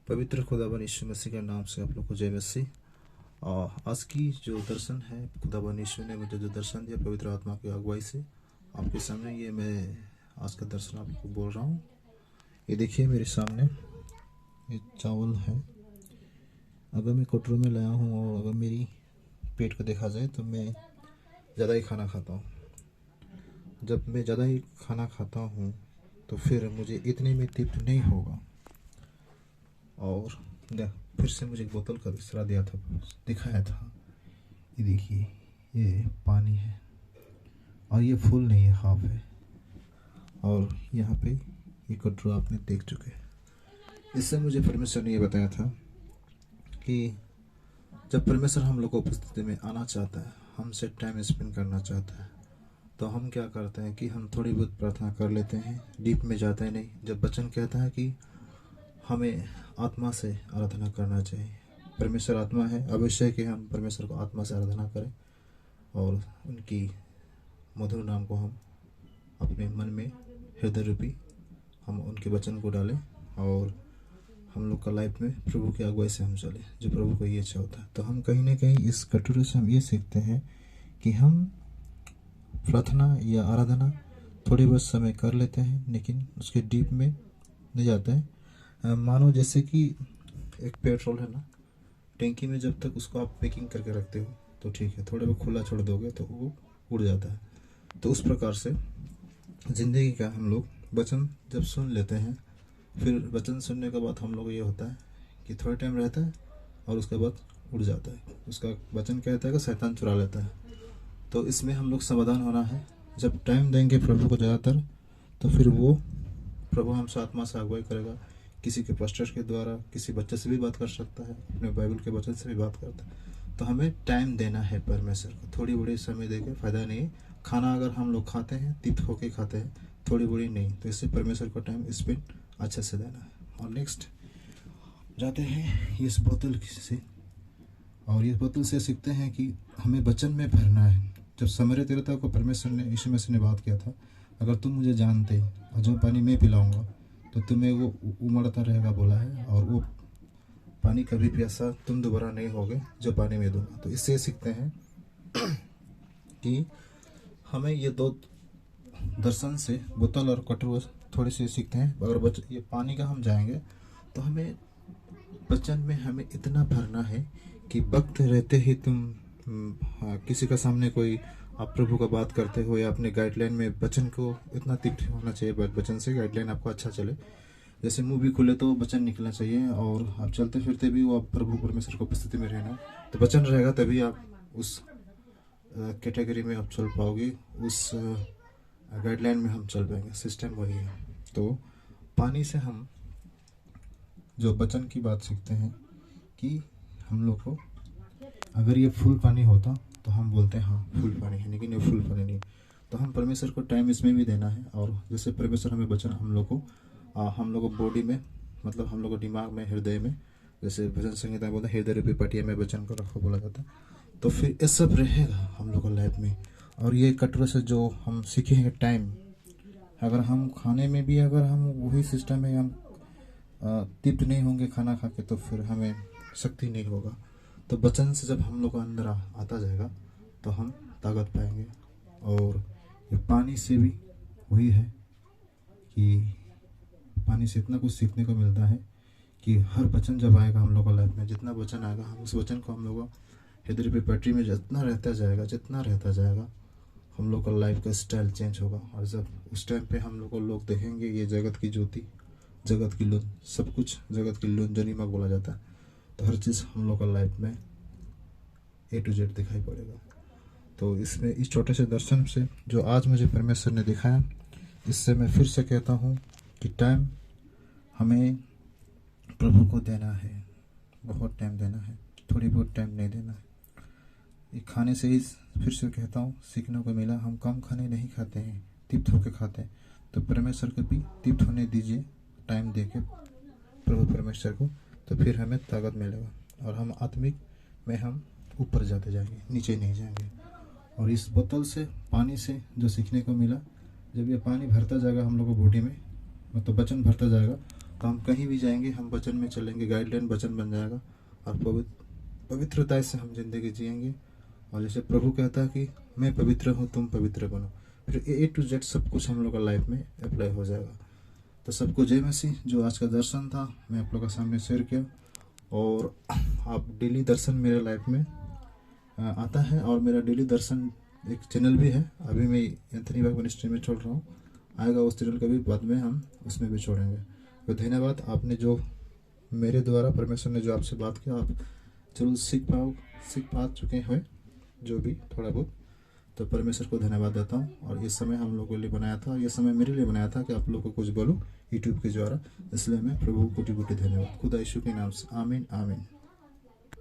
पवित्र खुदाबंद यीशु मसीह के नाम से आप लोग को जय मसीह। और आज की जो दर्शन है, खुदाबंद यीशु ने मुझे जो दर्शन दिया पवित्र आत्मा की अगुवाई से आपके सामने, ये मैं आज का दर्शन आपको बोल रहा हूँ। ये देखिए मेरे सामने ये चावल है। अगर मैं कटोरे में लाया हूँ और अगर मेरी पेट को देखा जाए तो मैं ज़्यादा ही खाना खाता हूँ। जब मैं ज़्यादा ही खाना खाता हूँ तो फिर मुझे इतने में तृप्त नहीं होगा। और फिर से मुझे एक बोतल का इशारा दिया था, दिखाया था। ये देखिए, ये पानी है और ये फुल नहीं है, हाफ है। और यहाँ पे ये कटोरा आपने देख चुके हैं। इससे मुझे परमेश्वर ने ये बताया था कि जब परमेश्वर हम लोग को उपस्थिति में आना चाहता है, हमसे टाइम स्पेंड करना चाहता है, तो हम क्या करते हैं कि हम थोड़ी बहुत प्रार्थना कर लेते हैं, डीप में जाते हैं नहीं। जब वचन कहता है कि हमें आत्मा से आराधना करना चाहिए, परमेश्वर आत्मा है, अवश्य कि हम परमेश्वर को आत्मा से आराधना करें और उनकी मधुर नाम को हम अपने मन में हृदय रूपी हम उनके वचन को डालें और हम लोग का लाइफ में प्रभु की अगुवाई से हम चले, जो प्रभु को ये अच्छा होता है। तो हम कहीं ना कहीं इस कटोरे से हम ये सीखते हैं कि हम प्रार्थना या आराधना थोड़ी बहुत समय कर लेते हैं, लेकिन उसके डीप में नहीं जाते हैं। मानो जैसे कि एक पेट्रोल है ना, टैंकी में जब तक उसको आप पैकिंग करके रखते हो तो ठीक है, थोड़े बहुत खुला छोड़ दोगे तो वो उड़ जाता है। तो उस प्रकार से ज़िंदगी का हम लोग वचन जब सुन लेते हैं, फिर वचन सुनने के बाद हम लोग ये होता है कि थोड़ा टाइम रहता है और उसके बाद उड़ जाता है। उसका वचन कहता है कि शैतान चुरा लेता है। तो इसमें हम लोग समाधान होना है। जब टाइम देंगे प्रभु को ज़्यादातर, तो फिर वो प्रभु हमसे आत्मा से अगुवाई करेगा। किसी के पास्टर के द्वारा, किसी बच्चे से भी बात कर सकता है, अपने बाइबल के वचन से भी बात करता है। तो हमें टाइम देना है परमेश्वर को। थोड़ी बड़ी समय देके फ़ायदा नहीं। खाना अगर हम लोग खाते हैं, तृप्त होके खाते हैं, थोड़ी बड़ी नहीं, तो इससे परमेश्वर को टाइम स्पेंड अच्छे से देना है। और नेक्स्ट जाते हैं इस बोतल से, और इस बोतल से सीखते हैं कि हमें वचन में भरना है। जब समर्य तीर्था को परमेश्वर ने, यीशु मसीह ने बात किया था, अगर तुम मुझे जानते और जो पानी मैं पिलाऊंगा तो तुम्हें वो उमड़ता रहेगा बोला है, और वो पानी कभी प्यासा तुम दोबारा नहीं होगे जो पानी में दूंगा। तो इससे सीखते हैं कि हमें ये दो दर्शन से, बोतल और कटोरा, थोड़ी सी सीखते हैं। अगर ये पानी का हम जाएंगे तो हमें वचन में हमें इतना भरना है कि वक्त रहते ही तुम किसी का सामने कोई आप प्रभु का बात करते हो या अपने गाइडलाइन में वचन को इतना तृप्त होना चाहिए, वचन से गाइडलाइन आपको अच्छा चले। जैसे मुंह भी खुले तो वचन निकलना चाहिए, और आप चलते फिरते भी वो आप प्रभु परमेश्वर को उपस्थिति में रहना, तो वचन रहेगा तभी आप उस कैटेगरी में आप चल पाओगे, उस गाइडलाइन में हम चल पाएंगे। सिस्टम वही है। तो पानी से हम जो वचन की बात सीखते हैं कि हम लोग को, अगर ये फुल पानी होता तो हम बोलते हैं हाँ फुल पानी है, लेकिन ये फुल पानी नहीं। तो हम परमेश्वर को टाइम इसमें भी देना है। और जैसे परमेश्वर हमें वचन हम लोग को बॉडी में, मतलब हम लोग को दिमाग में, हृदय में, जैसे भजन संहिता में बोलते हैं हृदय रूपी पटिया में वचन को रखो बोला जाता है। तो फिर ये सब रहेगा हम लोग को लाइफ में। और ये कटोरे से जो हम सीखेंगे टाइम, अगर हम खाने में भी अगर हम वही सिस्टम है, हम तृप्त नहीं होंगे खाना खा के, तो फिर हमें शक्ति नहीं होगा। तो वचन से जब हम लोग को अंदर आता जाएगा तो हम ताकत पाएंगे। और ये पानी से भी वही है कि पानी से इतना कुछ सीखने को मिलता है कि हर वचन जब आएगा हम लोग को लाइफ में, जितना वचन आएगा, हम उस वचन को हम लोग हृदय पे पटरी में जितना रहता जाएगा हम लोग का लाइफ का स्टाइल चेंज होगा। और जब उस टाइम पे हम लोग को लोग देखेंगे, ये जगत की ज्योति, जगत की लून, सब कुछ जगत की लून जो नीमक बोला जाता है, तो हर चीज़ हम लोग का लाइफ में A to Z दिखाई पड़ेगा। तो इसमें इस छोटे से दर्शन से जो आज मुझे परमेश्वर ने दिखाया, इससे मैं फिर से कहता हूँ कि टाइम हमें प्रभु को देना है, बहुत टाइम देना है, थोड़ी बहुत टाइम नहीं देना है। ये खाने से ही फिर से कहता हूँ सीखने को मिला, हम कम खाने नहीं खाते हैं, तृप्त होकर खाते हैं। तो परमेश्वर को भी तृप्त होने दीजिए, टाइम दे के प्रभु परमेश्वर को, तो फिर हमें ताकत मिलेगा और हम आत्मिक में हम ऊपर जाते जाएंगे, नीचे नहीं जाएंगे। और इस बोतल से, पानी से जो सीखने को मिला, जब ये पानी भरता जाएगा हम लोग को बॉडी में, मतलब वचन भरता जाएगा, तो हम कहीं भी जाएंगे, हम वचन में चलेंगे, गाइडलाइन वचन बन जाएगा और पवित्रता से हम जिंदगी जिएंगे। और जैसे प्रभु कहता है कि मैं पवित्र हूँ, तुम पवित्र बनो, फिर ए टू जेड सब कुछ हम लोग का लाइफ में अप्लाई हो जाएगा। तो सबको जय मसीह। जो आज का दर्शन था मैं आप लोग के सामने शेयर किया, और आप डेली दर्शन मेरे लाइफ में आता है, और मेरा डेली दर्शन एक चैनल भी है, अभी मैं एंथनी बाग मिनिस्ट्री में छोड़ रहा हूँ, आएगा उस चैनल का भी बाद में हम उसमें भी छोड़ेंगे। तो धन्यवाद, आपने जो मेरे द्वारा परमेश्वर ने जो आपसे बात किया, आप जरूर सीख पा चुके हैं जो भी थोड़ा बहुत। तो परमेश्वर को धन्यवाद देता हूँ। और ये समय हम लोगों के लिए बनाया था, ये समय मेरे लिए बनाया था कि आप लोग को कुछ बोलूँ यूट्यूब के द्वारा, इसलिए मैं प्रभु को कोटि कोटि धन्यवाद। खुदा यीशु के नाम से आमीन आमीन।